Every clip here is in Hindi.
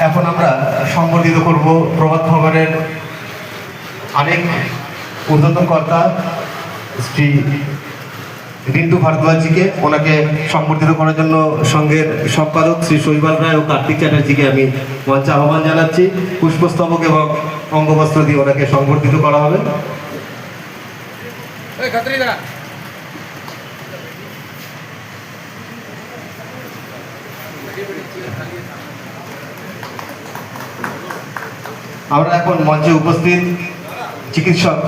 এখন আমরা সংবর্ধিত করব প্রভাত খবরের অনেক ঊর্ধ্বতন কর্তা শ্রী রিন্টু ভারদ্বাজজিকে। ওনাকে সংবর্ধিত করার জন্য সংঘের সম্পাদক শ্রী শৈবাল রায় ও কার্তিক চ্যাটার্জিকে আমি মঞ্চে আহ্বান জানাচ্ছি। পুষ্পস্তবক এবং অঙ্গবস্ত্র দিয়ে ওনাকে সংবর্ধিত করা হবে। আমরা এখন মঞ্চে উপস্থিত চিকিৎসক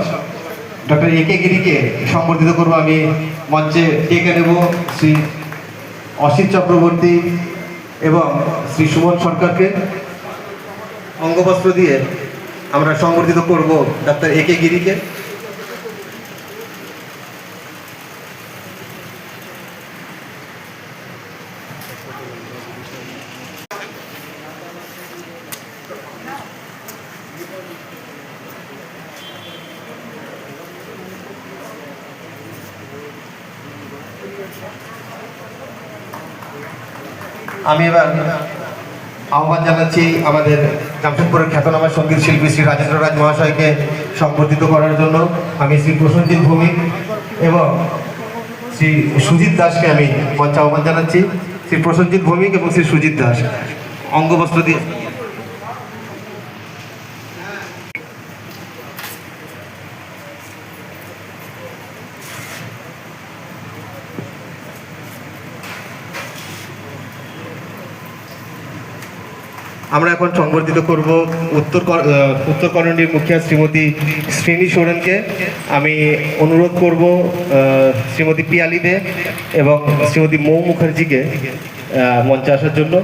ডক্টর একে গিরিকে সংবর্ধিত করব। আমি মঞ্চে ডেকে নেব শ্রী অসিত চক্রবর্তী এবং শ্রী সুমন সরকারকে। অঙ্গবস্ত্র দিয়ে আমরা সংবর্ধিত করব ডক্টর একে গিরিকে। আমি এবার আহ্বান জানাচ্ছি আমাদের জামশেদপুরের খ্যাতনামা সঙ্গীত শিল্পী শ্রী রাজেন্দ্র রাজ মহাশয়কে সংবর্ধিত করার জন্য আমি শ্রী প্রসেনজিৎ ভৌমিক এবং শ্রী সুজিত দাসকে আমি মঞ্চে আহ্বান জানাচ্ছি। শ্রী প্রসেনজিৎ ভৌমিক এবং শ্রী সুজিত দাস অঙ্গবস্ত্র দিয়ে আমরা এখন সংবর্ধিত করব উত্তর কর্ণাটকের মুখিয়া শ্রীমতী শ্রীনি সোরেনকে। আমি অনুরোধ করব শ্রীমতী পিয়ালি দে এবং শ্রীমতী মৌ মুখার্জিকে মঞ্চে আসার জন্য।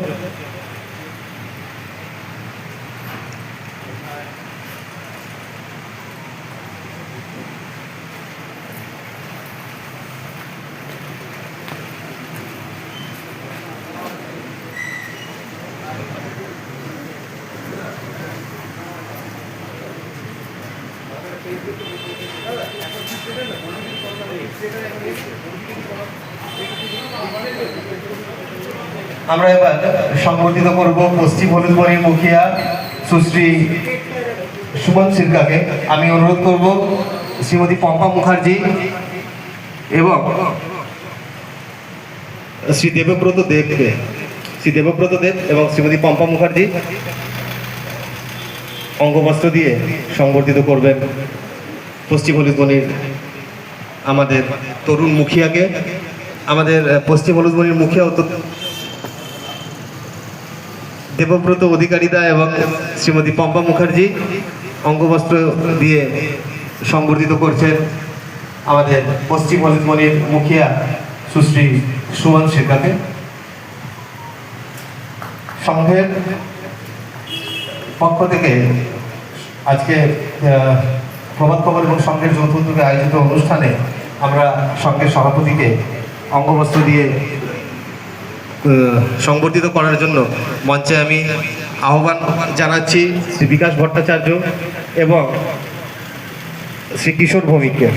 আমরা এবার সংবর্ধিত করব পশ্চিম হলুদবাড়ির মুখিয়া সুশ্রী সুমন সিরকাকে। আমি অনুরোধ করব শ্রীমতী পম্পা মুখার্জি এবং শ্রী দেবব্রত দেবকে, শ্রী দেবব্রত দেব এবং শ্রীমতী পম্পা মুখার্জি অঙ্গবস্ত্র দিয়ে সংবর্ধিত করবেন পশ্চিম হলুদবাড়ির আমাদের তরুণ মুখিয়াকে। আমাদের পশ্চিম হলুদবাড়ির মুখিয়া দেবব্রত অধিকারীদা এবং শ্রীমতী পম্পা মুখার্জি অঙ্গবস্ত্র দিয়ে সংবর্ধিত করছেন আমাদের পশ্চিম হলুদবাড়ির মুখিয়া সুশ্রী সুমন সিরকাকে। সংঘের পক্ষ থেকে আজকে প্রভাত খবর এবং সংঘের যৌথ উদ্যোগে আয়োজিত অনুষ্ঠানে আমরা সংঘের সভাপতিকে অঙ্গবস্ত্র দিয়ে সংবর্ধিত করার জন্য মঞ্চে আমি আহ্বান জানাচ্ছি শ্রী বিকাশ ভট্টাচার্য এবং শ্রী কিশোর ভৌমিককে।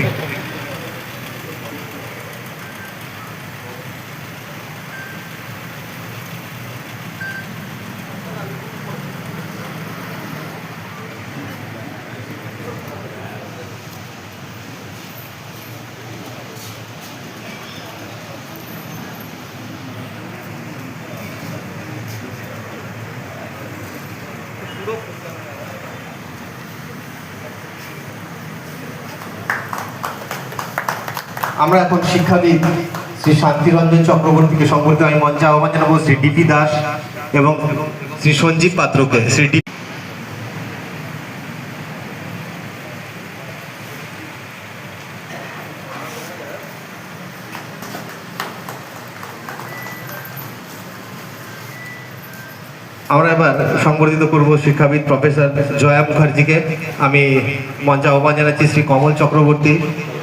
আমরা এখন শিক্ষাবিদ শ্রী শান্তিরঞ্জন চক্রবর্তীকে সংবর্ধিত আমি মঞ্চে আহ্বান জানাবো শ্রী ডিপি দাস এবং শ্রী সঞ্জীব পাত্রকে। শ্রী আমরা এবার সংবর্ধিত করব শিক্ষাবিদ প্রফেসর জয়া মুখার্জিকে। আমি মঞ্চে আহ্বান জানাচ্ছি শ্রী কমল চক্রবর্তী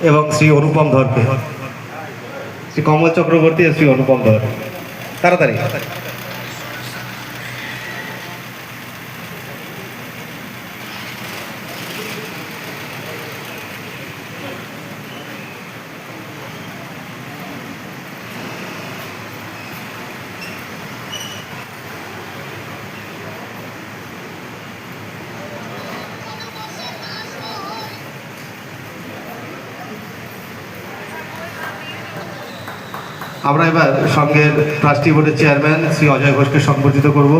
এবং শ্রী অনুপম ধরকে। শ্রী কমল চক্রবর্তী এবং শ্রী অনুপম ধর তাড়াতাড়ি। আমরা এবার সঙ্গের ট্রাস্টি বোর্ডের চেয়ারম্যান শ্রী অজয় ঘোষকে সংবর্ধিত করব।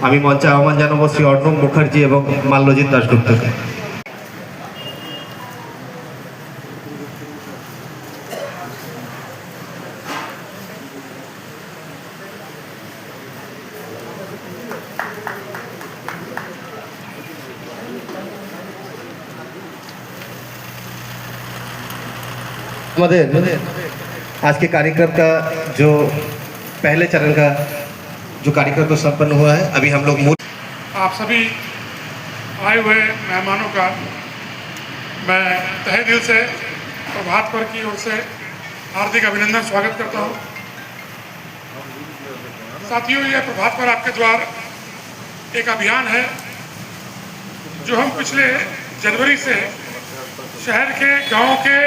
আমি মঞ্চে আহ্বান জানাবো শ্রী অর্ণব মুখার্জি এবং মাল্যজিৎ দাশগুপ্তকে। आज के कार्यक्रम का जो पहले चरण का जो कार्यक्रम तो संपन्न हुआ है, अभी हम लोग आप सभी आए हुए मेहमानों का मैं तहे दिल से प्रभात पर की ओर से हार्दिक अभिनंदन स्वागत करता हूं। साथियों, यह प्रभात पर आपके द्वार एक अभियान है जो हम पिछले जनवरी से शहर के गांव के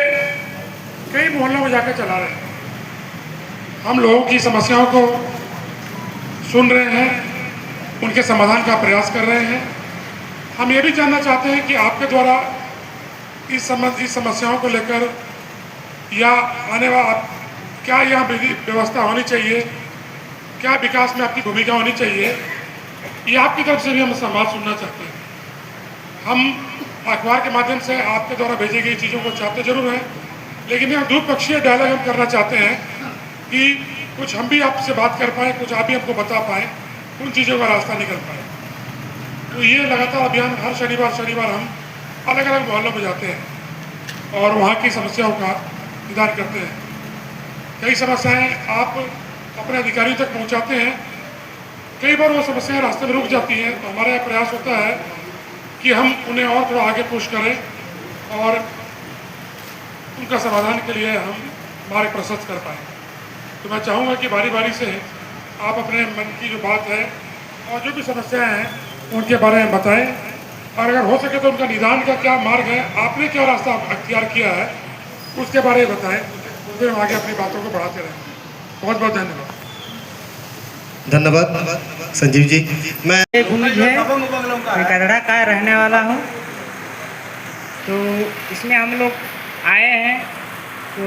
कई मोहल्लों में जाकर चला रहे हैं। हम लोगों की समस्याओं को सुन रहे हैं, उनके समाधान का प्रयास कर रहे हैं। हम ये भी जानना चाहते हैं कि आपके द्वारा इस समस्याओं को लेकर या आने वाला क्या यहाँ व्यवस्था होनी चाहिए, क्या विकास में आपकी भूमिका होनी चाहिए, ये आपकी तरफ से भी हम संवाद सुनना चाहते हैं। हम अखबार के माध्यम से आपके द्वारा भेजी गई चीज़ों को चाहते जरूर हैं, लेकिन यहाँ द्विपक्षीय डायलॉग हम करना चाहते हैं कि कुछ हम भी आपसे बात कर पाएँ, कुछ आप भी हमको बता पाएँ, उन चीज़ों का रास्ता निकल पाए। तो ये लगातार अभियान हर शनिवार हम अलग अलग मोहल्लों में जाते हैं और वहाँ की समस्याओं का निदान करते हैं। कई समस्याएं आप अपने अधिकारियों तक पहुँचाते हैं, कई बार वो समस्याएं रास्ते में रुक जाती हैं, तो हमारा यह प्रयास होता है कि हम उन्हें और थोड़ा आगे पुश करें और उनका समाधान के लिए हम मार्ग प्रशस्त कर पाएँ। तो मैं चाहूँगा कि बारी बारी से आप अपने मन की जो बात है और जो भी समस्याएं हैं उनके बारे में बताएं, और अगर हो सके तो उनका निदान का क्या मार्ग है, आपने क्या रास्ता अख्तियार किया है, उसके बारे में बताएं। फिर हम आगे अपनी बातों को बढ़ाते रहें। बहुत बहुत धन्यवाद। धन्यवाद संजीव जी। मैं गढ़ा का रहने वाला हूँ। तो इसमें हम लोग आए हैं तो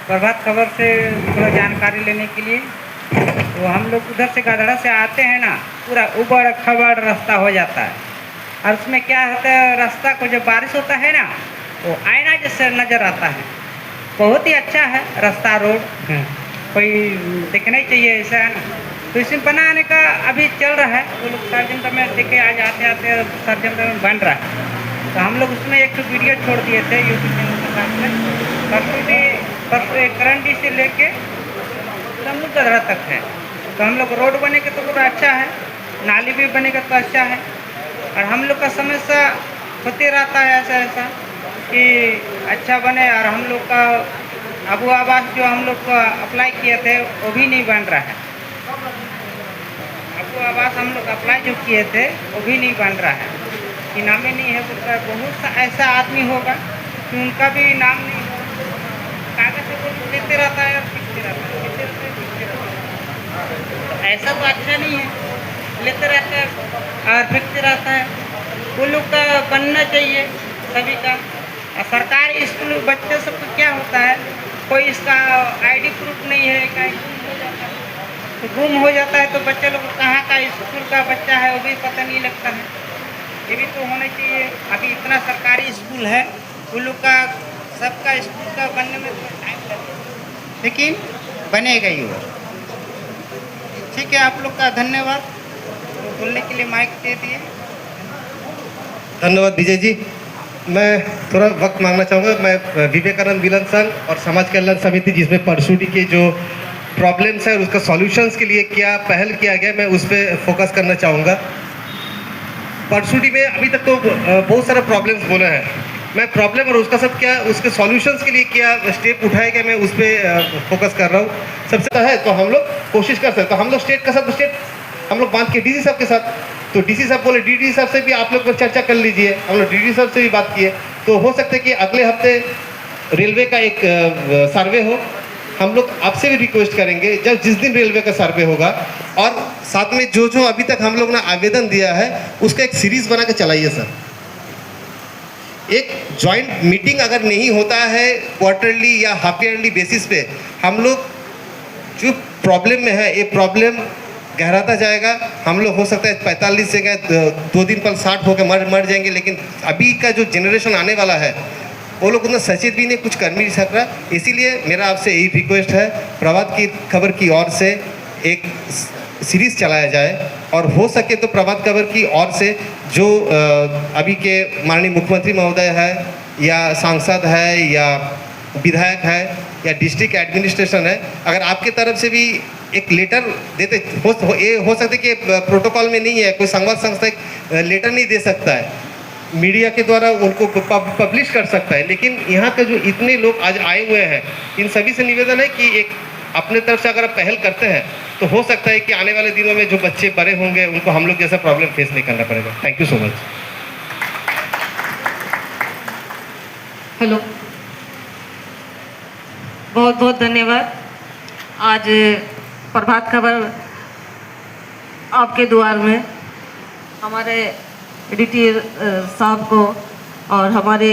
प्रभात खबर से थोड़ा जानकारी लेने के लिए। तो हम लोग उधर से गढ़ा से आते हैं ना, पूरा उबड़ खबड़ रास्ता हो जाता है, और उसमें क्या होता है, रास्ता को जब बारिश होता है ना वो आईना जैसे नज़र आता है। बहुत ही अच्छा है रास्ता, रोड कोई देखना ही चाहिए, ऐसा है ना। तो इसमें बनाने का अभी चल रहा है, वो लोग सर्जन में देखे आज आते आते सर्जन में बन रहा है। तो हम लोग उसमें एक तो वीडियो छोड़ दिए थे यूट्यूब चैनल के साथ में। परसों करंडी से लेके गढ़ा तक है। तो हम लोग रोड बनेगा तो पूरा अच्छा है, नाली भी बनेगा तो अच्छा है। और हम लोग का समस्या होते रहता है ऐसा कि अच्छा बने, और हम लोग का अबू आवास जो हम लोग को अप्लाई किए थे वो भी नहीं बन रहा है। अबू आवास हम लोग अप्लाई जो किए थे वो भी नहीं बन रहा है, कि नाम ही नहीं है। उसका बहुत सा ऐसा आदमी होगा कि उनका भी नाम नहीं, कागज से लेते रहता है और लिखते रहता है, ऐसा तो अच्छा नहीं है। लेते रहता है और लिखते रहता है। वो लोग का बनना चाहिए सभी का। और सरकारी स्कूल बच्चे सबको क्या होता है, कोई इसका आईडी प्रूफ नहीं है, कहीं गुम हो जाता है तो बच्चे लोग कहाँ का स्कूल का बच्चा है वो भी पता नहीं लगता है। ये भी तो होना चाहिए। अभी इतना सरकारी स्कूल है, वो लोग का सबका स्कूल का बनने में टाइम लगेगा, लेकिन बनेगा ही वो। ठीक है, आप लोग का धन्यवाद। तो बोलने के लिए माइक दे दिए। धन्यवाद विजय जी। मैं थोड़ा वक्त मांगना चाहूँगा। मैं विवेकानंद मिलन संघ और समाज कल्याण समिति, जिसमें परसूडी के जो प्रॉब्लम्स है और उसका सॉल्यूशंस के लिए क्या पहल किया गया, मैं उस पर फोकस करना चाहूँगा। परसूडी में अभी तक तो बहुत सारा प्रॉब्लम्स बोले हैं। मैं प्रॉब्लम और उसका सब क्या, उसके सॉल्यूशंस के लिए क्या स्टेप उठाए गए, मैं उस पर फोकस कर रहा हूँ। सबसे है तो हम लोग कोशिश कर सकते, तो हम लोग स्टेट का सब स्टेट हम लोग बांध के डीसी साहब के साथ, तो डीसी साहब बोले डीडी साहब से भी आप लोग चर्चा कर लीजिए। हम लोग डीडी साहब से भी बात किए, तो हो सकता है कि अगले हफ्ते रेलवे का एक सर्वे हो। हम लोग आपसे भी रिक्वेस्ट करेंगे जब जिस दिन रेलवे का सर्वे होगा, और साथ में जो जो अभी तक हम लोग ने आवेदन दिया है उसका एक सीरीज़ बना के चलाइए सर। एक जॉइंट मीटिंग अगर नहीं होता है क्वार्टरली या हाफ ईयरली बेसिस पे, हम लोग जो प्रॉब्लम में है, ये प्रॉब्लम गहराता जाएगा। हम लोग हो सकता है 45 से 2 दिन पर 60 होकर मर जाएंगे, लेकिन अभी का जो जनरेशन आने वाला है वो लोग उतना सचेत भी नहीं, कुछ कर भी नहीं सक रहा। इसीलिए मेरा आपसे यही रिक्वेस्ट है, प्रभात की खबर की ओर से एक सीरीज़ चलाया जाए, और हो सके तो प्रभात खबर की ओर से जो अभी के माननीय मुख्यमंत्री महोदय है, या सांसद है, या विधायक है, या डिस्ट्रिक्ट एडमिनिस्ट्रेशन है, अगर आपके तरफ से भी एक लेटर देते हो सकता है कि प्रोटोकॉल में नहीं है, कोई संवाद संस्था एक लेटर नहीं दे सकता है, मीडिया के द्वारा उनको पब्लिश कर सकता है, लेकिन यहाँ के जो इतने लोग आज आए हुए हैं, इन सभी से निवेदन है कि एक अपने तरफ से अगर आप पहल करते हैं तो हो सकता है कि आने वाले दिनों में जो बच्चे बड़े होंगे उनको हम लोग जैसा प्रॉब्लम फेस नहीं करना पड़ेगा। Thank you so much. Hello, बहुत बहुत धन्यवाद। आज प्रभात खबर आपके द्वार में हमारे एडिटर साहब को और हमारे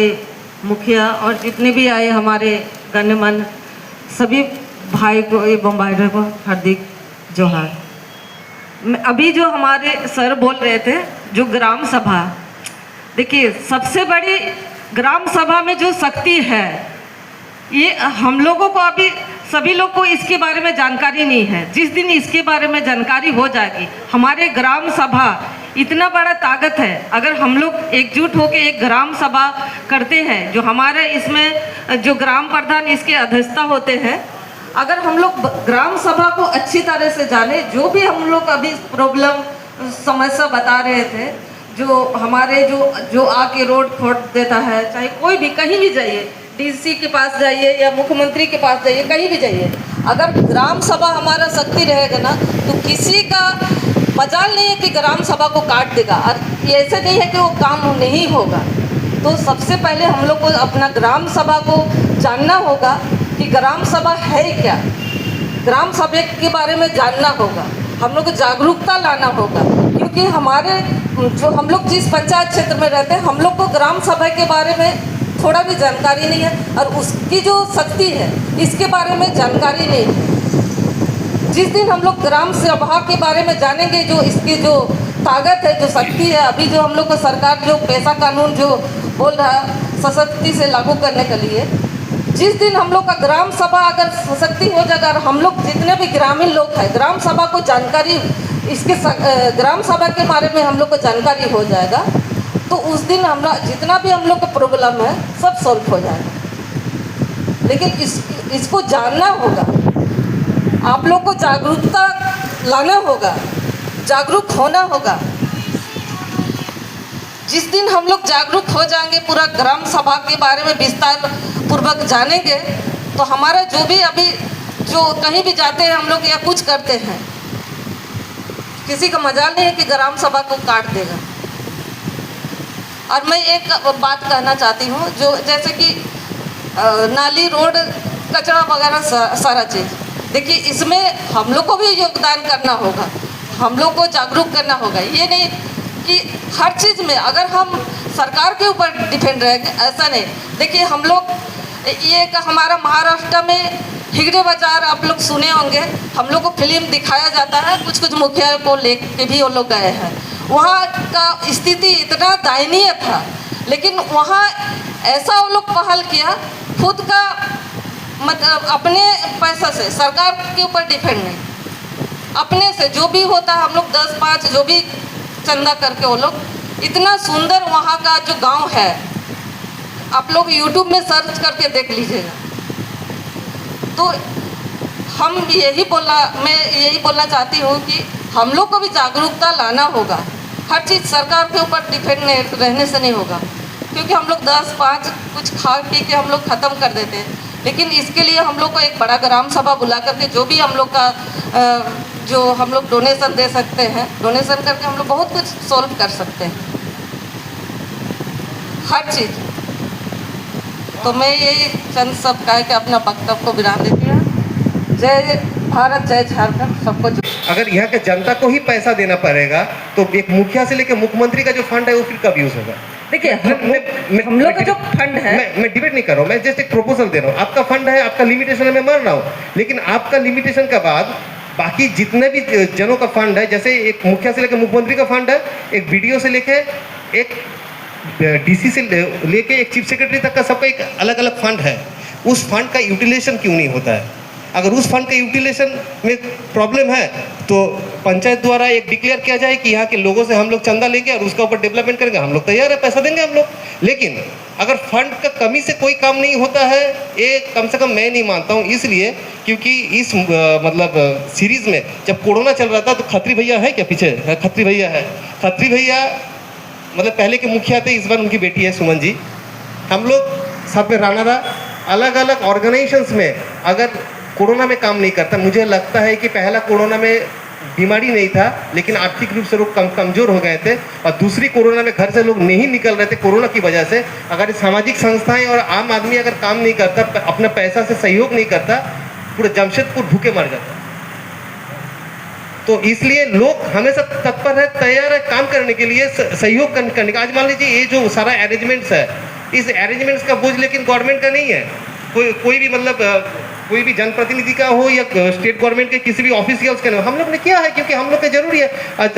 मुखिया और जितने भी आए हमारे गण्यमान्य सभी भाई को एवं बहनों को हार्दिक जोहार। अभी जो हमारे सर बोल रहे थे जो ग्राम सभा, देखिए सबसे बड़ी ग्राम सभा में जो शक्ति है, ये हम लोगों को अभी सभी लोग को इसके बारे में जानकारी नहीं है। जिस दिन इसके बारे में जानकारी हो जाएगी, हमारे ग्राम सभा इतना बड़ा ताकत है। अगर हम लोग एकजुट होकर एक ग्राम सभा करते हैं, जो हमारे इसमें जो ग्राम प्रधान इसके अध्यक्षता होते हैं, अगर हम लोग ग्राम सभा को अच्छी तरह से जाने, जो भी हम लोग अभी प्रॉब्लम समस्या बता रहे थे, जो हमारे जो आके रोड खोद देता है, चाहे कोई भी कहीं भी जाइए, डीसी के पास जाइए या मुख्यमंत्री के पास जाइए, कहीं भी जाइए, अगर ग्राम सभा हमारा शक्ति रहेगा ना, तो किसी का मजाल नहीं है कि ग्राम सभा को काट देगा। और ऐसे नहीं है कि वो काम नहीं होगा। तो सबसे पहले हम लोग को अपना ग्राम सभा को जानना होगा कि ग्राम सभा है क्या, ग्राम सभा के बारे में जानना होगा, हम लोग को जागरूकता लाना होगा। क्योंकि हमारे जो हम लोग जिस पंचायत क्षेत्र में रहते हैं, हम लोग को ग्राम सभा के बारे में थोड़ा भी जानकारी नहीं है, और उसकी जो शक्ति है इसके बारे में जानकारी नहीं है। जिस दिन हम लोग ग्राम सभा के बारे में जानेंगे, जो इसकी जो ताकत है, जो शक्ति है, अभी जो हम लोग को सरकार जो पैसा कानून जो बोल रहा है सशक्ति से लागू करने के लिए, जिस दिन हम लोग का ग्राम सभा अगर सशक्ति हो जाएगा, और हम लोग जितने भी ग्रामीण लोग हैं ग्राम सभा को जानकारी, इसके ग्राम सभा के बारे में हम लोग को जानकारी हो जाएगा, तो उस दिन हम जितना भी हम लोग का प्रॉब्लम है सब सॉल्व हो जाएगा। लेकिन इसको जानना होगा, आप लोग को जागरूकता लाना होगा, जागरूक होना होगा। जिस दिन हम लोग जागरूक हो जाएंगे, पूरा ग्राम सभा के बारे में विस्तार पूर्वक जानेंगे, तो हमारा जो भी अभी जो कहीं भी जाते हैं हम लोग या कुछ करते हैं, किसी का मजाल नहीं है कि ग्राम सभा को काट देगा। और मैं एक बात कहना चाहती हूँ, जो जैसे कि नाली, रोड, कचरा वगैरह सारा चीज़, देखिए इसमें हम लोग को भी योगदान करना होगा, हम लोग को जागरूक करना होगा। ये नहीं कि हर चीज़ में अगर हम सरकार के ऊपर डिपेंड रहेंगे, ऐसा नहीं। देखिए हम लोग ये हमारा महाराष्ट्र में हिगड़े बाजार आप लोग सुने होंगे, हम लोग को फिल्म दिखाया जाता है, कुछ कुछ मुखिया को लेके भी वो लोग गए हैं। वहाँ का स्थिति इतना दयनीय था, लेकिन वहाँ ऐसा वो लोग पहल किया, खुद का मतलब अपने पैसा से, सरकार के ऊपर डिपेंड नहीं, अपने से जो भी होता हम लोग 10-5 जो भी चंदा करके, वो लोग इतना सुंदर वहाँ का जो गांव है, आप लोग यूट्यूब में सर्च करके देख लीजिएगा। तो मैं यही बोलना चाहती हूँ कि हम लोग को भी जागरूकता लाना होगा। हर चीज़ सरकार के ऊपर डिपेंड रहने से नहीं होगा, क्योंकि हम लोग 10-5 कुछ खा पी के हम लोग ख़त्म कर देते हैं। लेकिन इसके लिए हम लोग को एक बड़ा ग्राम सभा बुला करके, जो भी हम लोग का जो हम लोग डोनेशन दे सकते हैं, डोनेशन करके हम लोग बहुत कुछ सॉल्व कर सकते हैं, हर चीज़। तो मैं यही चंद सब कह के अपना वक्तव्य को विराम देती हूँ। जय भारत, जय झारखंड, सबको। अगर यहाँ के जनता को ही पैसा देना पड़ेगा, तो एक मुखिया से लेकर मुख्यमंत्री का जो फंड है वो फिर कब यूज़ होगा? देखिए हम लोग का जो फंड है, मैं डिबेट नहीं कर रहा हूँ, मैं जस्ट एक प्रपोजल दे रहा हूँ। आपका फंड है, आपका लिमिटेशन है, मैं मान रहा हूँ, लेकिन आपका लिमिटेशन के बाद बाकी जितने भी जनों का फंड है, जैसे एक मुखिया से लेकर मुख्यमंत्री का फंड है, एक बीडीओ से लेके एक डीसी से लेके एक चीफ सेक्रेटरी तक का सबका एक अलग अलग फंड है। उस फंड का यूटिलाइजेशन क्यों नहीं होता है? अगर उस फंड का यूटिलाइजेशन में प्रॉब्लम है तो पंचायत द्वारा एक डिक्लेयर किया जाए कि यहाँ के लोगों से हम लोग चंदा लेंगे और उसका ऊपर डेवलपमेंट करेंगे, हम लोग तैयार है, पैसा देंगे हम लोग। लेकिन अगर फंड का कमी से कोई काम नहीं होता है, ये कम से कम मैं नहीं मानता हूँ। इसलिए क्योंकि इस मतलब सीरीज़ में जब कोरोना चल रहा था तो खत्री भैया है क्या पीछे? खत्री भैया है। खत्री भैया मतलब पहले के मुखिया थे, इस बार उनकी बेटी है सुमन जी। हम लोग साथ में राना दा अलग अलग ऑर्गेनाइजेशंस में अगर कोरोना में काम नहीं करता, मुझे लगता है कि पहला कोरोना में बीमारी नहीं था लेकिन आर्थिक रूप से लोग कमज़ोर हो गए थे, और दूसरी कोरोना में घर से लोग नहीं निकल रहे थे कोरोना की वजह से। अगर सामाजिक संस्थाएं और आम आदमी अगर काम नहीं करता, अपना पैसा से सहयोग नहीं करता, पूरा जमशेदपुर भूखे मर जाता। तो इसलिए लोग हमेशा तत्पर है, तैयार है काम करने के लिए, सहयोग करने का। आज मान लीजिए ये जो सारा अरेंजमेंट्स है, इस अरेंजमेंट्स का बोझ लेकिन गवर्नमेंट का नहीं है। कोई भी मतलब कोई भी जनप्रतिनिधि का हो या स्टेट गवर्नमेंट के किसी भी ऑफिस का उसके, हम लोग ने किया है क्योंकि हम लोग का जरूरी है। आज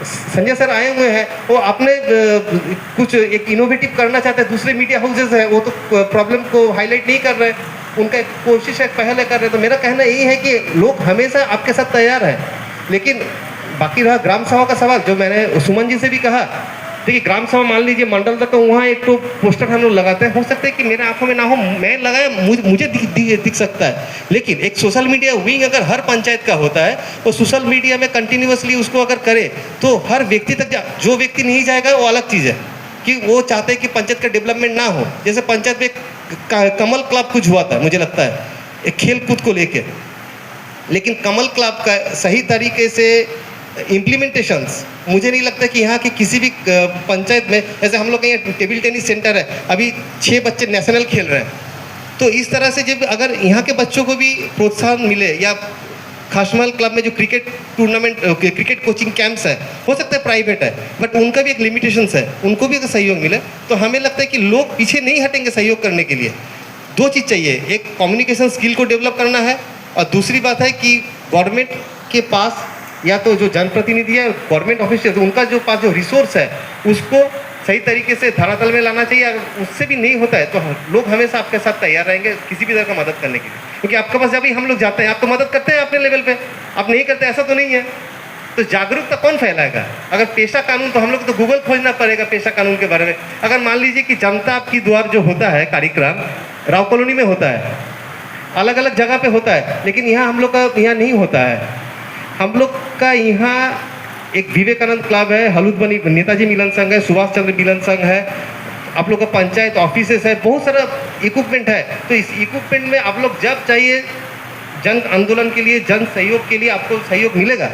संजय सर आए हुए हैं, वो अपने कुछ एक इनोवेटिव करना चाहते हैं। दूसरे मीडिया हाउसेज हैं, वो तो प्रॉब्लम को हाईलाइट नहीं कर रहे हैं, उनका एक कोशिश है पहले कर रहे हैं। तो मेरा कहना यही है कि लोग हमेशा आपके साथ तैयार है। लेकिन बाकी रहा ग्राम सभा का सवाल, जो मैंने सुमन जी से भी कहा, देखिए ग्राम सभा मान लीजिए मंडल तक, वहाँ एक तो पोस्टर हम लोग लगाते हैं, हो सकता है कि मेरे आंखों में ना हो, मैं लगाया मुझे दिख सकता है। लेकिन एक सोशल मीडिया विंग अगर हर पंचायत का होता है, तो सोशल मीडिया में कंटिन्यूअसली उसको अगर करे तो हर व्यक्ति तक जो व्यक्ति नहीं जाएगा वो अलग चीज़ है कि वो चाहते हैं कि पंचायत का डेवलपमेंट ना हो। जैसे पंचायत में कमल क्लब कुछ हुआ था, मुझे लगता है एक खेल कूद को लेके, लेकिन कमल क्लब का सही तरीके से इम्प्लीमेंटेशंस मुझे नहीं लगता कि यहाँ की किसी भी पंचायत में, जैसे हम लोग का यहाँ टेबल टेनिस सेंटर है, अभी 6 बच्चे नेशनल खेल रहे हैं। तो इस तरह से जब अगर यहाँ के बच्चों को भी प्रोत्साहन मिले, या खासमहल क्लब में जो cricket tournament cricket coaching camps है, हो सकता है प्राइवेट है बट उनका भी एक लिमिटेशंस है, उनको भी अगर सहयोग मिले तो हमें लगता है कि लोग पीछे नहीं हटेंगे सहयोग करने के लिए। 2 चीज़ चाहिए, एक कम्युनिकेशन स्किल को डेवलप करना है, और दूसरी बात है कि गवर्नमेंट के पास या तो जो जनप्रतिनिधि है, गवर्नमेंट ऑफिशियल, उनका जो पास जो रिसोर्स है उसको सही तरीके से धरातल में लाना चाहिए। अगर उससे भी नहीं होता है तो लोग हमेशा आपके साथ तैयार रहेंगे किसी भी तरह का मदद करने के लिए, क्योंकि आपके पास जब भी हम लोग जाते हैं आप तो मदद करते हैं अपने लेवल पे, आप नहीं करते ऐसा तो नहीं है। तो जागरूकता कौन फैलाएगा? अगर पेशा कानून, तो हम लोग तो गूगल खोजना पड़ेगा पेशा कानून के बारे में। अगर मान लीजिए कि जनता आपकी द्वार जो होता है कार्यक्रम राव कॉलोनी में होता है, अलग अलग जगह पे होता है, लेकिन यहाँ हम लोग का यहाँ नहीं होता है। हम लोग का यहाँ एक विवेकानंद क्लब है, हलूदबनी नेताजी मिलन संघ है, सुभाष चंद्र मिलन संघ है, आप लोग का पंचायत ऑफिसेस है, बहुत सारा इक्विपमेंट है। तो इस इक्विपमेंट में आप लोग जब चाहिए जन आंदोलन के लिए, जन सहयोग के लिए आपको सहयोग मिलेगा।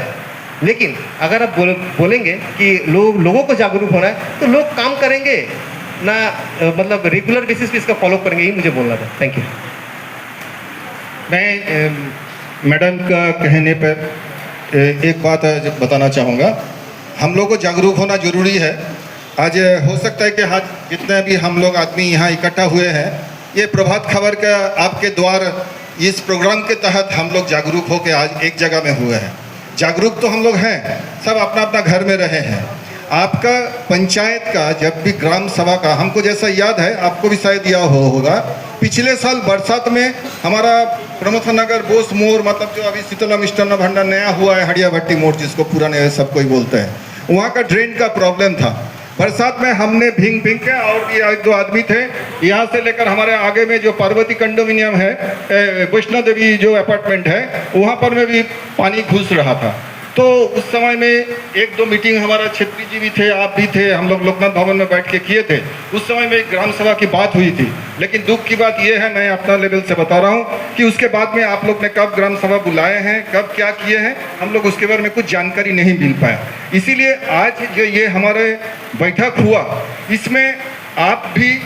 लेकिन अगर आप बोलेंगे कि लोगों को जागरूक होना है तो लोग काम करेंगे ना, मतलब रेगुलर बेसिस पे इसका फॉलो करेंगे, यही मुझे बोलना था। Thank you. मैं मैडम का कहने पर एक बात बताना चाहूँगा, हम लोग को जागरूक होना ज़रूरी है। आज हो सकता है कि आज जितने भी हम लोग आदमी यहाँ इकट्ठा हुए हैं, ये प्रभात खबर का आपके द्वार इस प्रोग्राम के तहत हम लोग जागरूक होकर आज एक जगह में हुए हैं। जागरूक तो हम लोग हैं, सब अपना अपना घर में रहे हैं। आपका पंचायत का जब भी ग्राम सभा का, हमको जैसा याद है, आपको भी शायद याद होगा, पिछले साल बरसात में हमारा प्रमोद नगर बोस मोड़, मतलब जो अभी शीतला मिष्टान्न भंडार नया हुआ है, हड़िया भट्टी मोड़ जिसको पुराने सब कोई बोलते हैं, वहाँ का ड्रेन का प्रॉब्लम था। बरसात में हमने भींग के, और भी 1-2 आदमी थे, यहाँ से लेकर हमारे आगे में जो पार्वती कंडोमिनियम है, वैष्णो देवी जो अपार्टमेंट है, वहाँ पर में भी पानी घुस रहा था। तो उस समय में 1-2 मीटिंग हमारा क्षेत्रीय जी भी थे, आप भी थे, हम लोग लोकनाथ भवन में बैठ के किए थे। उस समय में ग्राम सभा की बात हुई थी। लेकिन दुख की बात यह है, मैं अपना लेवल से बता रहा हूँ कि उसके बाद में आप लोग ने कब ग्राम सभा बुलाए हैं, कब क्या किए हैं, हम लोग उसके बारे में कुछ जानकारी नहीं मिल पाया। इसीलिए आज जो ये हमारे बैठक हुआ, इसमें आप भी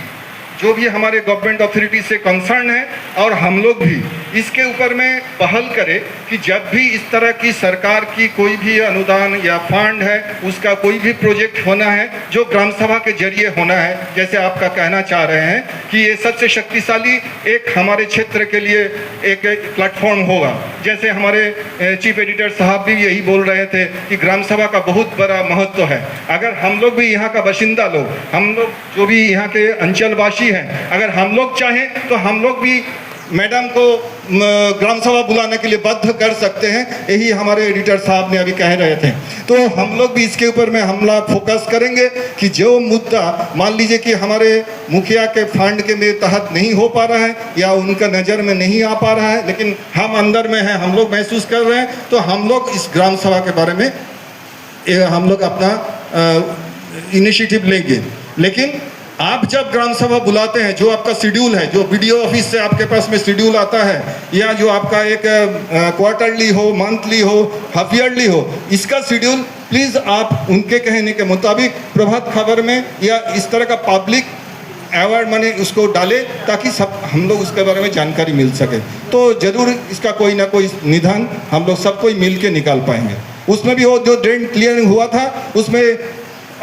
जो भी हमारे गवर्नमेंट अथॉरिटी से कंसर्न है और हम लोग भी इसके ऊपर में पहल करें कि जब भी इस तरह की सरकार की कोई भी अनुदान या फंड है, उसका कोई भी प्रोजेक्ट होना है जो ग्राम सभा के जरिए होना है, जैसे आपका कहना चाह रहे हैं कि ये सबसे शक्तिशाली एक हमारे क्षेत्र के लिए एक प्लेटफॉर्म होगा। जैसे हमारे चीफ एडिटर साहब भी यही बोल रहे थे कि ग्राम सभा का बहुत बड़ा महत्व है। अगर हम लोग भी यहाँ का बाशिंदा लोग, हम लोग जो भी यहाँ के अंचलवासी हैं, अगर हम लोग चाहें तो हम लोग भी मैडम को ग्राम सभा बुलाने के लिए बाध्य कर सकते हैं। यही हमारे एडिटर साहब ने अभी कह रहे थे। तो हम लोग भी इसके ऊपर में हमला फोकस करेंगे कि जो मुद्दा मान लीजिए कि हमारे मुखिया के फंड के में तहत नहीं हो पा रहा है या उनका नज़र में नहीं आ पा रहा है, लेकिन हम अंदर में हैं, हम लोग महसूस कर रहे हैं, तो हम लोग इस ग्राम सभा के बारे में हम लोग अपना इनिशिएटिव लेंगे। लेकिन आप जब ग्राम सभा बुलाते हैं, जो आपका शेड्यूल है, जो वीडियो ऑफिस से आपके पास में शेड्यूल आता है, या जो आपका एक क्वार्टरली हो, मंथली हो, हाफ ईयरली हो, इसका शेड्यूल प्लीज़ आप उनके कहने के मुताबिक प्रभात खबर में या इस तरह का पब्लिक अवार्ड माने उसको डाले, ताकि सब हम लोग उसके बारे में जानकारी मिल सके। तो ज़रूर इसका कोई ना कोई निदान हम लोग सब कोई मिल के निकाल पाएंगे। उसमें भी वो जो ड्रेन क्लियरिंग हुआ था, उसमें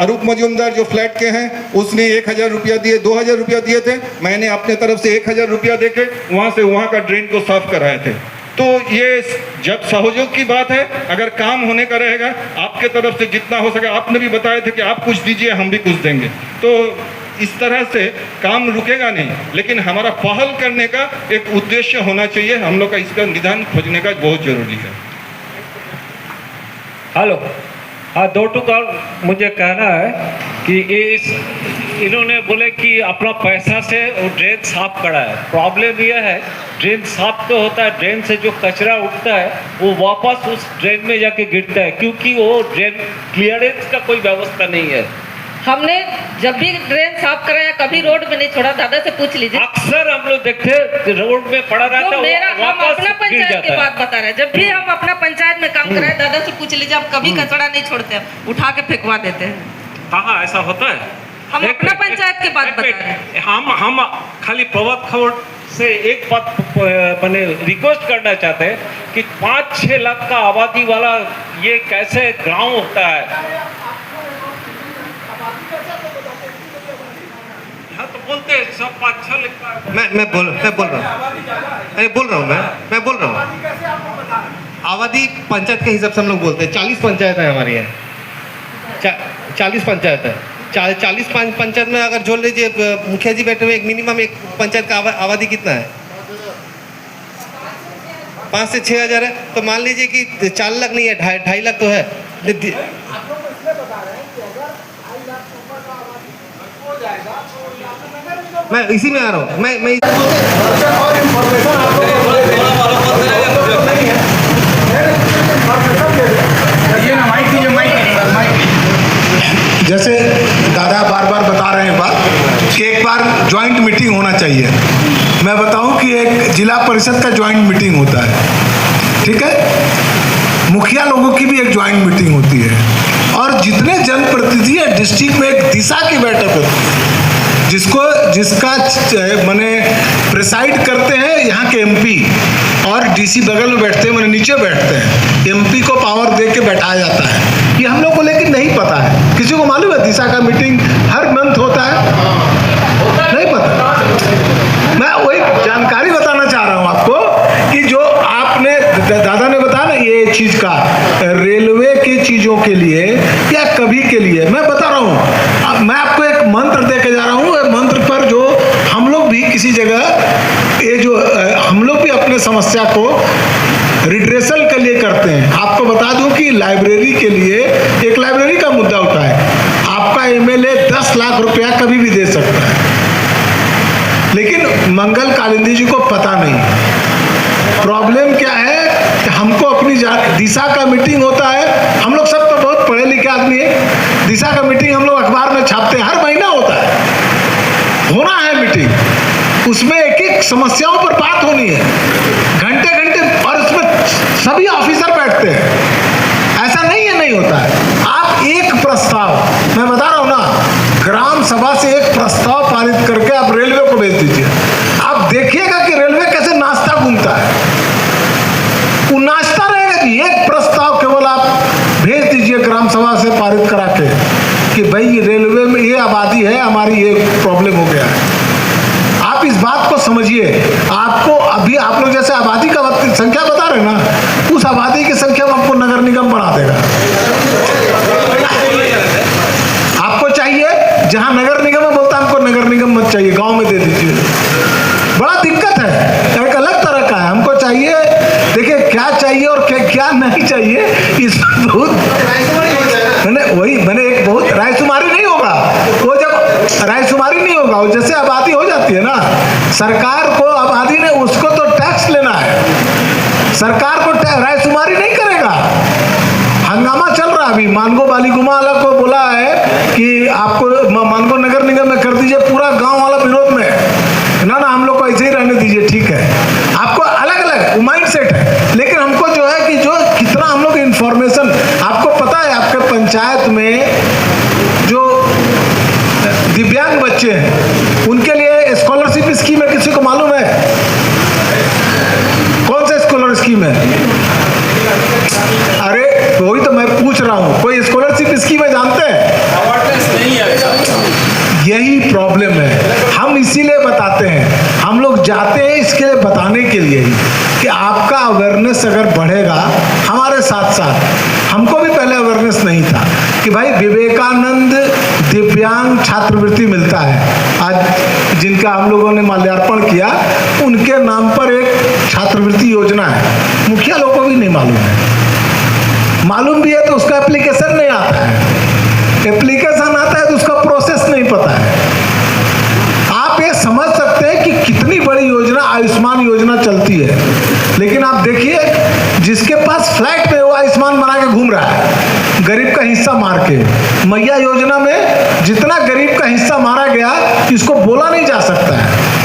अरूप मजूमदार जो फ्लैट के हैं उसने 1000 रुपया दिए, 2000 रुपया दिए थे, मैंने अपने तरफ से 1000 रुपया दे के वहाँ से वहाँ का ड्रेन को साफ कराए थे। तो ये जब सहयोग की बात है, अगर काम होने का रहेगा, आपके तरफ से जितना हो सके, आपने भी बताए थे कि आप कुछ दीजिए हम भी कुछ देंगे, तो इस तरह से काम रुकेगा नहीं। लेकिन हमारा पहल करने का एक उद्देश्य होना चाहिए, हम लोग का इसका निदान खोजने का बहुत जरूरी है। हेलो, हाँ, 2 टूक और मुझे कहना है कि इन्होंने बोले कि अपना पैसा से वो ड्रेन साफ करा है। प्रॉब्लम यह है, ड्रेन साफ तो होता है, ड्रेन से जो कचरा उठता है वो वापस उस ड्रेन में जाके गिरता है, क्योंकि वो ड्रेन क्लियरेंस का कोई व्यवस्था नहीं है। हमने जब भी ड्रेन साफ कराया कभी रोड में नहीं छोड़ा, दादा से पूछ लीजिए। अक्सर हम लोग देखते हैं रोड में पड़ा रहता है, हम अपना पंचायत की बात बता रहे हैं, जब भी हम अपना पंचायत में काम कराए, दादा से पूछ लीजिए, हम कभी कचरा नहीं छोड़ते हैं, उठा के फेंकवा देते हैं। हाँ, ऐसा होता है। हम अपना पंचायत की बात बता रहे हैं। हम खाली प्रभात खबर से एक बात मैंने रिक्वेस्ट करना चाहते हैं कि 5-6 लाख का आबादी वाला ये कैसे गाँव होता है। तो बोलते हैं सब 5-6 लिखता है। मैं बोल रहा हूँ आबादी पंचायत के हिसाब से हम लोग बोलते हैं। 40 पंचायत है हमारी यहाँ, 40 पंचायत है। 40 पंचायत में अगर जोड़ लीजिए मुखिया जी बैठे हुए, एक मिनिमम एक पंचायत का आबादी कितना है? 5 से 6 हज़ार है। तो मान लीजिए कि 4 लाख नहीं है, 2.5 लाख तो है। मैं इसी में आ रहा हूँ। मैं जैसे दादा बार बार बता रहे हैं बात कि एक बार ज्वाइंट मीटिंग होना चाहिए। मैं बताऊं कि एक जिला परिषद का ज्वाइंट मीटिंग होता है, ठीक है, मुखिया लोगों की भी एक ज्वाइंट मीटिंग होती है, और जितने जनप्रतिनिधि है डिस्ट्रिक्ट में एक दिशा की बैठक होती है, जिसका माने प्रिसाइड करते हैं यहाँ के एमपी, और डीसी बगल में बैठते हैं, माने नीचे बैठते हैं। एमपी को पावर दे के बैठाया जाता है। ये हम लोग को लेकिन नहीं पता है। किसी को मालूम है दिशा का मीटिंग हर मंथ होता है? नहीं पता। मैं वही जानकारी बताना चाह रहा हूँ आपको कि जो आपने दादा ने बताया ना ये चीज़ का, रेलवे की चीज़ों के लिए या कभी के लिए, मैं बता रहा हूँ। मैं आपको एक मंत्र दे के जा रहा हूँ। मंत्र पर जो हम लोग भी किसी जगह ये जो हम लोग भी अपने समस्या को रिड्रेसल के लिए करते हैं। आपको बता दूं कि लाइब्रेरी के लिए एक लाइब्रेरी का मुद्दा उठा है। आपका एमएलए 10 लाख रुपया कभी भी दे सकता है, लेकिन मंगल कालिंदी जी को पता नहीं। प्रॉब्लम क्या है कि हमको अपनी दिशा का मीटिंग होता है, हम लोग सब तो बहुत पढ़े लिखे आदमी है। दिशा का मीटिंग हम लोग अखबार में छापते हैं, हर महीना होता है, होना है मीटिंग। उसमें एक एक समस्याओं पर बात होनी है, घंटे घंटे, और उसमें सभी ऑफिसर बैठते हैं। ऐसा नहीं है नहीं होता है। आप एक प्रस्ताव, मैं बता रहा हूँ ना, ग्राम सभा से एक प्रस्ताव पारित करके आप रेलवे को भेज दीजिए। आप देखिएगा कि रेलवे कैसे नाश्ता घूमता है, वो नाश्ता रहेगा जी। एक प्रस्ताव केवल आप भेज दीजिए ग्राम सभा से पारित करा के कि भाई रेलवे में ये आबादी है, हमारी ये प्रॉब्लम हो गया है। आप इस बात को समझिए। आपको अभी आप लोग जैसे आबादी का संख्या बता रहे हैं ना, उस आबादी की संख्या में आपको नगर निगम बना देगा। आपको चाहिए जहां नगर निगम है, बोलता हमको नगर निगम मत चाहिए, गांव में दे दीजिए। बड़ा दिक्कत है, एक अलग तरह का है। हमको चाहिए, देखिए क्या चाहिए और क्या नहीं चाहिए, इस बहुत मैंने एक बहुत रायशुमारी नहीं होगा। वो जब रायशुमारी नहीं होगा, वो जैसे आबादी हो जाती है ना, सरकार को आबादी ने उसको तो टैक्स लेना है, सरकार को रायशुमारी नहीं करेगा। हंगामा चल रहा अभी, मानगो बालीगुमाला को बोला है कि आपको मानगो नगर निगम में कर दीजिए, पूरा गांव वाला विरोध में। ना हम लोग को ऐसे ही रहने दीजिए, ठीक है। आपको अलग अलग माइंड सेट है, लेकिन हमको जो है कि जो कितना हम लोग इंफॉर्मेशन, आपको पता है आपके पंचायत में जो दिव्यांग बच्चे हैं उनके लिए स्कॉलरशिप स्कीम है, किसी को मालूम है? कौन सा स्कॉलर स्कीम है? अरे वही तो मैं पूछ रहा हूँ, कोई स्कॉलरशिप स्कीम है जानते हैं? अवेयरनेस नहीं है। यही प्रॉब्लम है, हम इसीलिए बताते हैं, हम लोग जाते हैं इसके लिए बताने के लिए ही कि आपका अवेयरनेस अगर बढ़ेगा हमारे साथ साथ। हमको भी पहले अवेयरनेस नहीं था कि भाई विवेकानंद दिव्यांग छात्रवृत्ति मिलता है, आज जिनका हम लोगों ने माल्यार्पण किया, उनके नाम पर एक छात्रवृत्ति योजना है। मुखिया लोगों को भी नहीं मालूम है, मालूम भी है तो उसका एप्लीकेशन नहीं आता है, एप्लीकेशन आता है तो उसका प्रोसेस नहीं पता है। आप ये समझ सकते हैं कि कितनी बड़ी योजना आयुष्मान योजना चलती है, लेकिन आप देखिए जिसके पास फ्लैट में वो आयुष्मान बना के घूम रहा है, गरीब का हिस्सा मार के। मैया योजना में जितना गरीब का हिस्सा मारा गया, इसको बोला नहीं जा सकता है।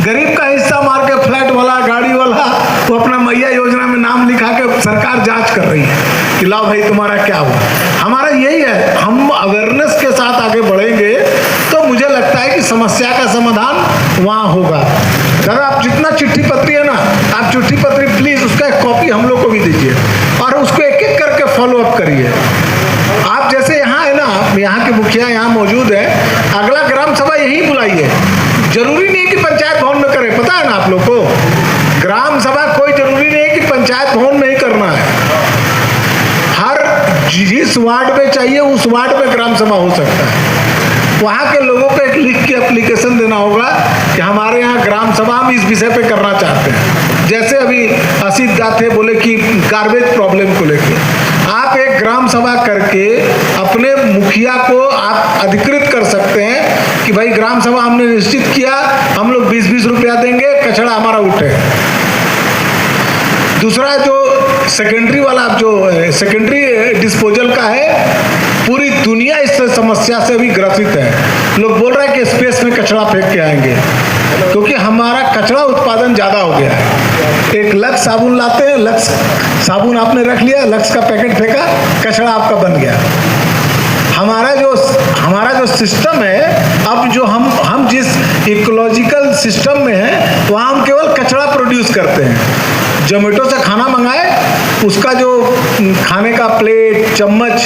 गरीब का हिस्सा मार के फ्लैट वाला, गाड़ी वाला, वो अपना मैया योजना में नाम लिखा के सरकार जांच कर रही है कि लाओ भाई तुम्हारा क्या हुआ। हमारा यही है, हम अवेयरनेस के साथ आगे बढ़ेंगे तो मुझे लगता है कि समस्या का समाधान वहाँ होगा। दादा आप जितना चिट्ठी पत्री है ना, आप चिट्ठी पत्री प्लीज उसका एक कॉपी हम लोग को भी दीजिए और उसको एक एक करके फॉलो अप करिए। आप जैसे यहाँ है ना, यहाँ के मुखिया यहाँ मौजूद है, अगला ग्राम सभा यहीं बुलाइए। जरूरी नहीं है कि पंचायत भवन में करें, पता है ना आप लोग को, ग्राम सभा कोई जरूरी नहीं है कि पंचायत भवन में ही करना है। हर जिस वार्ड में चाहिए उस वार्ड में ग्राम सभा हो सकता है। वहाँ के लोगों को एक लिख के एप्लीकेशन देना होगा कि हमारे यहाँ ग्राम सभा हम इस विषय पे करना चाहते हैं। जैसे अभी असित दा थे, बोले कि गार्बेज प्रॉब्लम को लेके आप एक ग्राम सभा करके अपने मुखिया को आप अधिकृत कर सकते हैं कि भाई ग्राम सभा हमने निश्चित किया, हम लोग 20-20 रुपया देंगे, कचरा हमारा उठे। दूसरा जो सेकेंडरी वाला, जो सेकेंडरी डिस्पोजल का है, पूरी दुनिया इस समस्या से भी ग्रसित है। लोग बोल रहे हैं कि स्पेस में कचरा फेंक के आएंगे, क्योंकि हमारा कचरा उत्पादन ज़्यादा हो गया है। एक लक्स साबुन लाते हैं, लक्स साबुन आपने रख लिया, लक्स का पैकेट फेंका, कचरा आपका बन गया। हमारा जो सिस्टम है, अब जो हम जिस इकोलॉजिकल सिस्टम में हैं, वहाँ हम केवल कचरा प्रोड्यूस करते हैं। जोमेटो से खाना मंगाए, उसका जो खाने का प्लेट, चम्मच,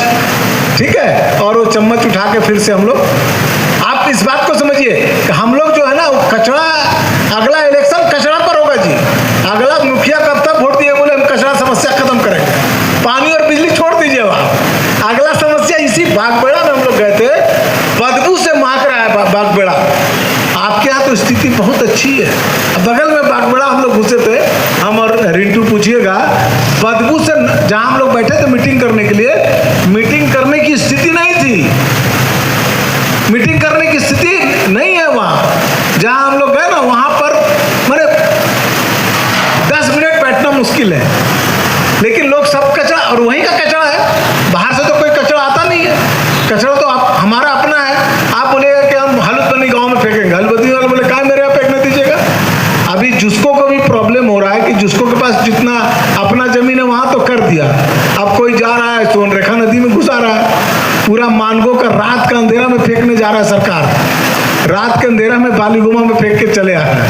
ठीक है, और वो चम्मच उठा के फिर से हम लोग, आप इस बात को समझिए कि हम लोग जो है ना, कचरा, अगला इलेक्शन कचरा पर होगा जी। अगला मुखिया कब तक वोट दिए, बोले हम कचरा समस्या खत्म करेंगे, पानी और बिजली छोड़ दीजिए वहाँ। अगला समस्या इसी बागबेड़ा में हम लोग गए थे, बदबू से महक रहा है बागबेड़ा। आपके यहाँ तो स्थिति बहुत अच्छी है, बगल में बागबेड़ा हम लोग घुसे थे, हम और रिंटू पूछिएगा, बदबू से, जहाँ हम लोग बैठे थे मीटिंग करने के लिए, मीटिंग करने की स्थिति नहीं थी, मीटिंग करने की स्थिति नहीं है वहाँ। जहाँ हम लोग गए ना, वहाँ पर मैंने 10 मिनट बैठना मुश्किल है, लेकिन लोग सब कचरा, और वहीं का कचरा है, बाहर से तो कोई कचरा आता नहीं है। कचरा तो हमारा अपना है। आप बोलेगा कि हम हलुतबनी गांव में फेंकेंगे, हलुतबनी वाले बोले कहाँ मेरे यहाँ फेंकने दीजिएगा। अभी जुस्को को भी प्रॉब्लम हो रहा है कि जुस्को के पास जितना अपना जमीन है वहाँ तो कर दिया, अब कोई जा रहा है सोनरेखा नदी में घुसा रहा है, पूरा मानगो का रात का अंधेरा में फेंकने जा रहा है सरकार, रात के अंधेरा में बालीगुमा में फेंक के चले आ रहा है,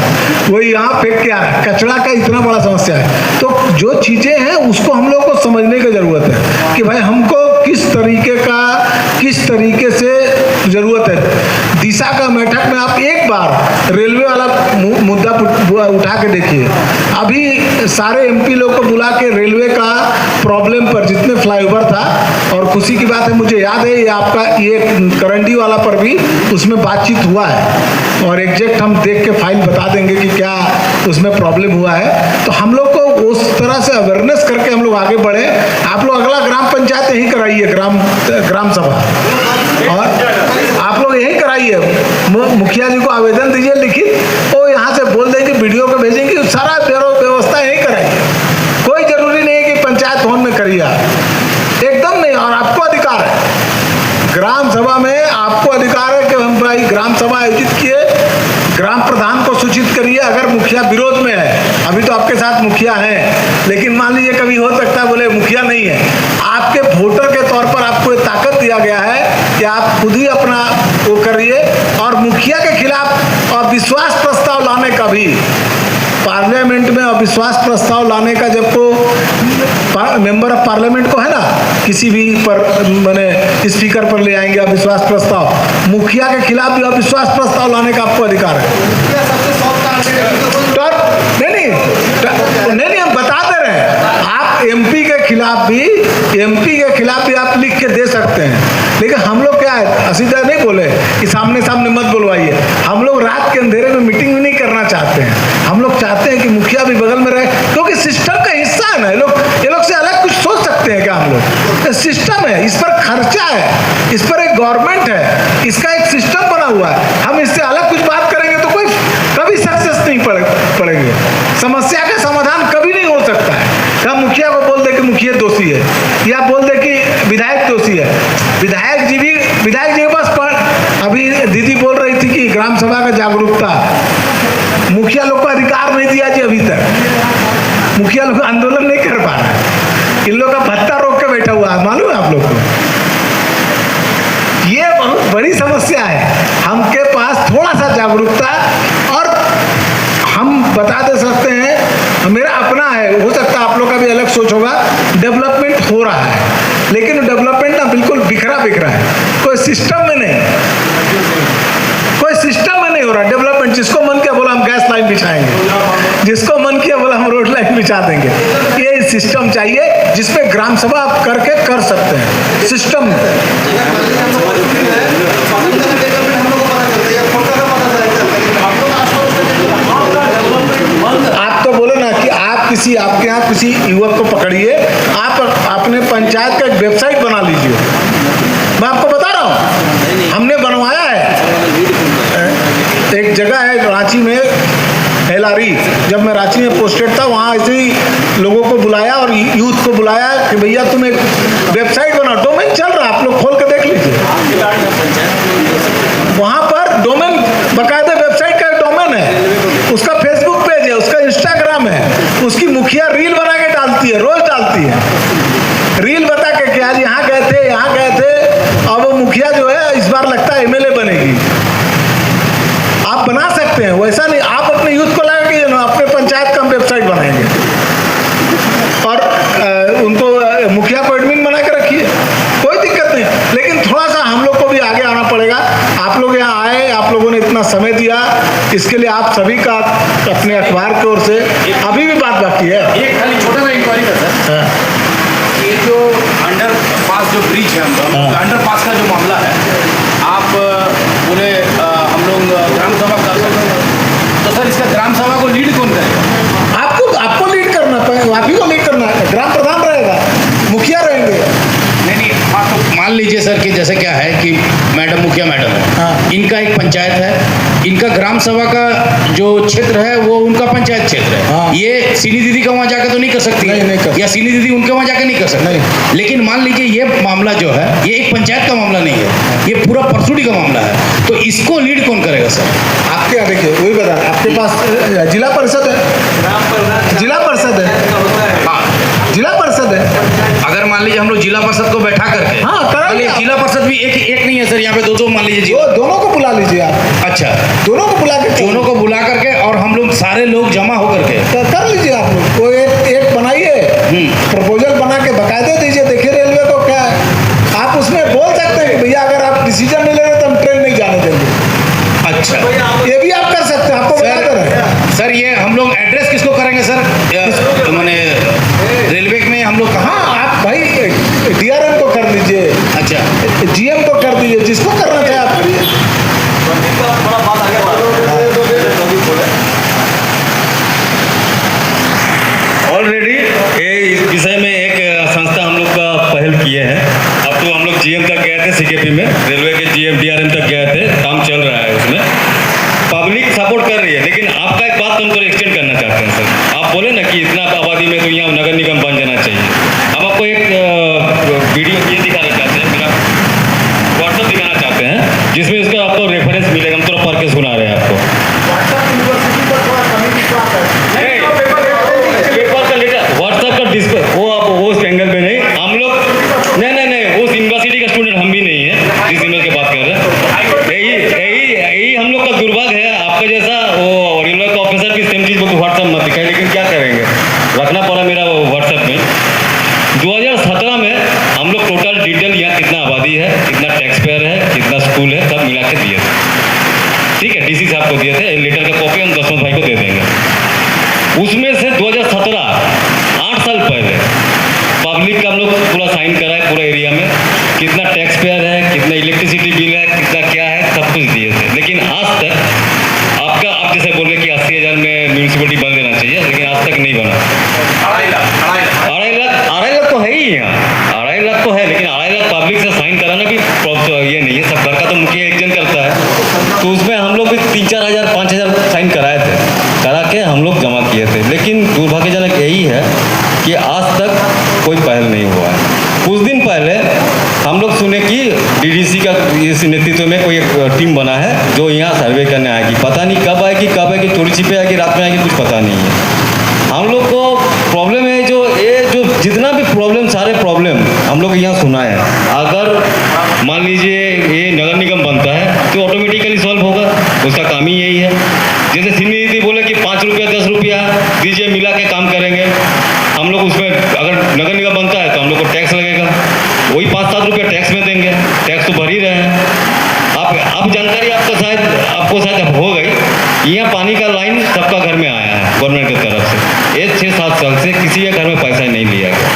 वही यहाँ फेंक के आ रहा है। कचरा का इतना बड़ा समस्या है। तो जो चीज़ें हैं उसको हम लोग को समझने की ज़रूरत है कि भाई हमको किस तरीके से ज़रूरत है। दिशा का बैठक में आप एक बार रेलवे वाला मुद्दा उठा के देखिए। अभी सारे एमपी लोग को बुला के रेलवे का प्रॉब्लम पर जितने फ्लाईओवर था, और खुशी की बात है मुझे याद है ये आपका ये करंडी वाला पर भी उसमें बातचीत हुआ है, और एग्जैक्ट हम देख के फाइल बता देंगे कि क्या उसमें प्रॉब्लम हुआ है। तो हम लोग को उस तरह से अवेयरनेस करके हम लोग आगे बढ़े। आप लोग अगला ग्राम पंचायत यही कराइए, ग्राम सभा, और आप लोग यही कराइए। मुखिया जी को आवेदन दीजिए लिखित, वो यहाँ से बोल देंगे, वीडियो को भेजेंगे, सारा व्यवस्था यही कराइए। कोई जरूरी नहीं है कि पंचायत भवन में करिए, एकदम नहीं। और आपको अधिकार है, ग्राम सभा में आपको अधिकार है कि हम भाई ग्राम सभा आयोजित किए, ग्राम प्रधान को सूचित करिए। अगर मुखिया विरोध में है, अभी तो आपके साथ मुखिया है, लेकिन मान लीजिए कभी हो सकता है बोले मुखिया नहीं है, आपके वोटर के तौर पर आपको ये ताकत दिया गया है कि आप खुद ही अपना वो करिए। और मुखिया के खिलाफ अविश्वास प्रस्ताव लाने का भी पार्लियामेंट में अविश्वास प्रस्ताव लाने का, जब को मेंबर ऑफ पार्लियामेंट को है ना, किसी भी पर मैंने स्पीकर पर ले आएंगे अविश्वास प्रस्ताव, मुखिया के खिलाफ भी अविश्वास प्रस्ताव लाने का आपको अधिकार है। नहीं, हम बता दे रहे हैं, आप एमपी के खिलाफ भी आप लिख के दे सकते हैं। लेकिन हम लोग क्या है, सीधा नहीं बोले कि सामने मत बुलवाइए। हम लोग रात के अंधेरे में मीटिंग भी नहीं करना चाहते हैं। हम लोग चाहते हैं कि मुखिया भी बगल में रहे, क्योंकि सिस्टम का हिस्सा है ना। ये लोग से अलग कुछ सोच सकते हैं क्या? हम लोग सिस्टम है, इस पर खर्चा है, इस पर एक गवर्नमेंट है, इसका एक सिस्टम बना हुआ है। हम इससे अलग कुछ बात करेंगे तो कोई कभी सक्सेस नहीं पड़ेंगे। समस्या का समाधान कभी नहीं हो सकता है। हम मुखिया को बोल दे कि मुखिया दोषी है, या बोल दे कि विधायक दोषी है। विधायक जी के पास अभी दीदी बोल रही थी कि ग्राम सभा का जागरूकता, मुखिया लोग को अधिकार नहीं दिया जी अभी तक। मुखिया लोग आंदोलन नहीं कर पा रहा है, इन लोग का भत्ता रोक के बैठा हुआ है, मालूम है आप लोग को? ये बहुत बड़ी समस्या है। हमके पास थोड़ा सा जागरूकता, और हम बता दे सकते हैं, मेरा अपना है, हो सकता है आप लोग का भी अलग सोच होगा। डेवलपमेंट हो रहा है, लेकिन डेवलपमेंट ना बिल्कुल बिखरा है, कोई सिस्टम में नहीं हो रहा डेवलपमेंट। जिसको मन किया बोला हम गैस लाइन बिछाएंगे, जिसको मन किया बोला हम रोड लाइन बिछा देंगे। ये सिस्टम चाहिए जिसपे ग्राम सभा आप करके कर सकते हैं। सिस्टम आप तो बोले ना कि आपके यहाँ किसी युवक को पकड़िए, आप अपने पंचायत का एक वेबसाइट बना लीजिए। मैं आपको बता रहा हूँ, हमने बनवाया है। एक जगह है रांची में, एलआरई, जब मैं रांची में पोस्टेड था, वहाँ ऐसे ही लोगों को बुलाया और यूथ को बुलाया कि भैया तुम एक वेबसाइट बनाओ। डोमेन चल रहा है, आप लोग खोल के देख लीजिए। वहाँ पर डोमेन, बाकायदा वेबसाइट का डोमेन है, उसका फेसबुक पेज है, उसका इंस्टाग्राम है, उसकी मुखिया रील बना के डालती है, रोज डालती है रील, बता के कि आज यहाँ गए थे। अब वो मुखिया जो है इस बार लगता है एमएलए बनेगी। आप बना सकते हैं, वैसा नहीं आप अपने यूथ को लगा कि अपने पंचायत का हम वेबसाइट बनाएंगे, और उनको मुखिया को एडमिन बना के रखिए, कोई दिक्कत नहीं। लेकिन थोड़ा सा हम लोग को भी आगे आना पड़ेगा। आप लोग यहाँ आए, आप लोगों ने इतना समय दिया, इसके लिए आप सभी का अपने अखबार की ओर से अभी भी बात बाकी है। एक खाली छोटा सा इंक्वायरी का सर, ये जो अंडर पास जो ब्रिज है, हम अंडर पास का जो मामला है, आप बोले हम लोग ग्राम सभा कर सकते हैं, तो सर इसका ग्राम सभा को लीड कौन करेगा? आपको लीड करना पड़ेगा, आप ही को लीड करना है। ग्राम प्रधान रहेगा, मुखिया रहेंगे। नहीं, हाँ, तो मान लीजिए सर कि जैसे क्या है कि मुखिया मैडम है, हाँ। इनका एक पंचायत है, इनका ग्राम सभा का जो क्षेत्र है वो उनका पंचायत क्षेत्र है। हाँ। ये सीनी दीदी का वहाँ जाकर तो नहीं कर सकती, नहीं कर, या सीनी दीदी उनके वहाँ जाकर नहीं कर सकती। नहीं। लेकिन मान लीजिए ये मामला जो है, ये एक पंचायत का मामला नहीं है, ये पूरा परसुड़ी का मामला है, तो इसको लीड कौन करेगा सर? आपके यहाँ देखिए, वही बता, आपके पास जिला परिषद है, जिला परिषद है, हाँ, जिला परिषद है। अगर मान लीजिए हम लोग जिला परिषद को बैठा करके, हाँ, कराइए मान लीजिए आप। जिला परिषद भी एक नहीं है सर, यहाँ पे दो मान लीजिए वो जिला। दोनों को बुला लीजिए आप, अच्छा, दोनों को बुला के दोनों को बुला करके और हम लोग सारे लोग जमा होकर के कर लीजिए आप लोग। कोई एक बनाइए, प्रपोजल बना के बकायदे दीजिए। देखिए रेलवे को क्या है, आप उसमें बोल सकते हैं कि भैया अगर आप डिसीजन नहीं ले रहे तो हम ट्रेन नहीं जाने देंगे। अच्छा ये भी आप कर सकते हैं, आपको बता दे रहे हैं। सर, ये हम लोग एड्रेस किसको करेंगे सर? मैंने रेलवे में हम लोग कहाँ? हाँ, आप भाई डीआरएम को कर लीजिए, अच्छा, जीएम को कर दीजिए, जिसको करना चाहे आप करिए। ऑलरेडी ये इस विषय में एक संस्था हम लोग का पहल किए हैं। अब तो हम लोग जीएम तक गए थे, सीकेपी में रेलवे के जीएम डीआरएम तक गए थे, काम चल रहा है उसमें, पब्लिक सपोर्ट कर रही है। लेकिन आपका एक बात हम तो एक्सटेंड करना चाहते हैं सर। आप बोले ना कि इतना आबादी में तो यहाँ नगर निगम बन जाना चाहिए। हम आपको एक वीडियो ये दिखाना चाहते हैं, मेरा व्हाट्सअप दिखाना चाहते हैं, जिसमें इसका आपको रेफरेंस मिलेगा। हम थोड़ा पढ़ के सुना रहे हैं आपको। पेपर का लेटर व्हाट्सएप का डिस्प्ले, वो आप वो उस एंगल पे नहीं, हम लोग नहीं उस यूनिवर्सिटी का स्टूडेंट हम भी नहीं है जिस ईमेल की बात कर रहे हैं। यही हम लोग का दुर्भाग्य है। आपका जैसा वो रेलवे का ऑफिसर भी सेम चीज़ को व्हाट्सएप मत दिखाए, लेकिन क्या करेंगे, रखना पड़ा मेरा व्हाट्सएप में। 2017 में हम लोग टोटल डिटेल यहाँ कितना आबादी है, कितना टैक्स पेयर है, कितना स्कूल है, सब मिला के दिए थे। ठीक है, डीसी साहब को दिए थे। लेटर का कॉपी हम दशमत भाई को दे देंगे। उसमें से 2017 8 साल पहले पब्लिक का हम लोग पूरा साइन करा है, पूरा एरिया में कितना टैक्स पेयर है, कितना इलेक्ट्रिसिटी बिल है, कितना क्या है, सब कुछ दिए थे। लेकिन आज तक आप जैसे बोल रहे कि 80,000 में म्यूनसिपलिटी बन देना चाहिए, लेकिन आज तक नहीं बना। 2.5 लाख तो है ही यहाँ, 2.5 लाख तो है, लेकिन 2.5 लाख पब्लिक से साइन कराना भी ये नहीं है। सब घर का तो मुखिया एक जन करता है, तो उसमें हम लोग भी 3-4 हज़ार 5,000 साइन कराए थे, करा के हम लोग जमा किए थे। लेकिन दुर्भाग्यजनक यही है कि आज तक कोई पहल नहीं हुआ है। कुछ दिन पहले हम लोग सुने कि डीडीसी का इस नेतृत्व में कोई एक टीम बना है जो यहाँ सर्वे करने आएगी। पता नहीं कब आएगी, चोरी छिपे आएगी, रात में आएगी, कुछ पता नहीं है। हम लोग को प्रॉब्लम है जो जितना भी प्रॉब्लम, सारे प्रॉब्लम हम लोग यहाँ सुना है। अगर मान लीजिए ये नगर निगम बनता है तो ऑटोमेटिकली सॉल्व होगा, उसका काम ही यही है। जैसे सीनियर नीति बोले कि 5 रुपया 10 रुपया दीजिए, मिला के काम करेंगे। हम लोग उसमें अगर नगर निगम बनता है तो हम लोग को टैक्स लगेगा, वही 5-7 रुपया टैक्स में देंगे, टैक्स तो भर ही रहे हैं। आप जानकारी आपको शायद हो गई, यहाँ पानी का लाइन सबका घर में आया है गवर्नमेंट की तरफ से। 6-7 साल से किसी के घर में पैसा नहीं लिया गया,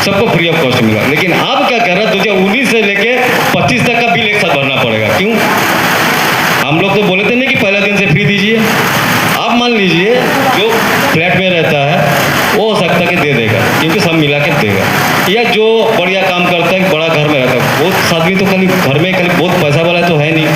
सबको फ्री ऑफ कॉस्ट मिला। लेकिन आप क्या कर रहे हैं, 2019 से लेके 25 तक का बिल एक साथ भरना पड़ेगा। क्यों? हम लोग तो बोले थे नहीं कि पहला दिन से फ्री दीजिए। आप मान लीजिए जो फ्लैट में रहता है वो हो सकता है कि दे देगा, क्योंकि सब मिला के देगा। या जो बढ़िया काम करता है, बड़ा घर में रहता है, बहुत आदमी तो खाली घर में खाली बहुत पैसा वाला तो है नहीं,